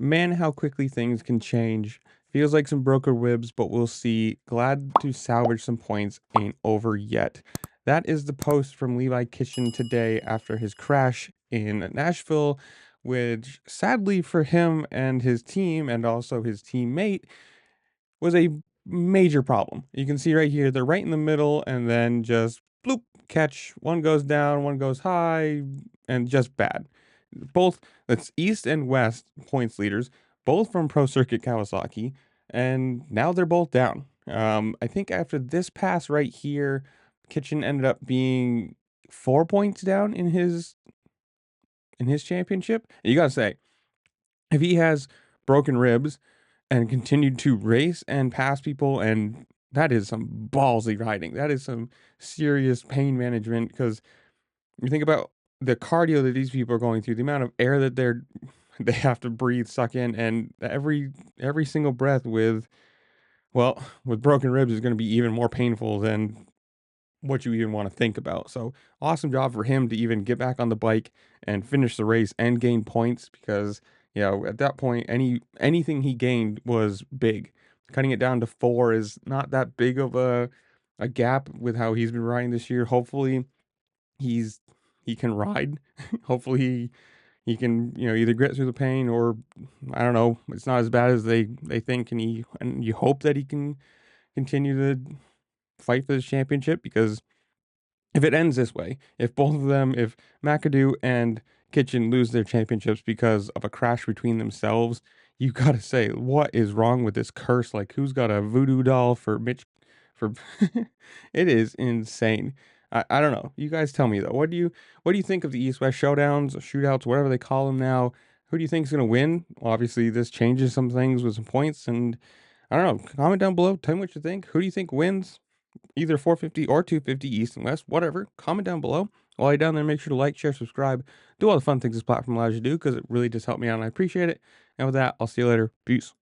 Man, how quickly things can change. Feels like some broken ribs, but we'll see. Glad to salvage some points. Ain't over yet. That is the post from Levi Kitchen today after his crash in Nashville, which sadly for him and his team and also his teammate was a major problem. You can see right here, they're right in the middle and then just bloop, catch. One goes down, one goes high, and just bad. Both, that's East and West points leaders, both from Pro Circuit Kawasaki, and now they're both down. I think after this pass right here, Kitchen ended up being 4 points down in his championship. And you gotta say, if he has broken ribs and continued to race and pass people, and that is some ballsy riding. That is some serious pain management, because you think about the cardio that these people are going through, the amount of air that they have to breathe, suck in, and every single breath with, well, with broken ribs is going to be even more painful than what you even want to think about. So awesome job for him to even get back on the bike and finish the race and gain points, because at that point anything he gained was big. Cutting it down to 4 is not that big of a gap with how he's been riding this year. Hopefully he can ride. Hopefully he can either get through the pain, or I don't know, it's not as bad as they think, and you hope that he can continue to fight for this championship, because if it ends this way, if both of them, if McAdoo and Kitchen lose their championships because of a crash between themselves, you gotta say, what is wrong with this curse? Like, who's got a voodoo doll for Mitch? For it is insane. I don't know. You guys tell me though. What do you think of the East West showdowns, shootouts, whatever they call them now? Who do you think is gonna win? Well, obviously, this changes some things with some points, and I don't know. Comment down below. Tell me what you think. Who do you think wins? Either 450 or 250 East and West, whatever. Comment down below. While you're down there, make sure to like, share, subscribe, do all the fun things this platform allows you to do, because it really does help me out and I appreciate it. And with that, I'll see you later. Peace.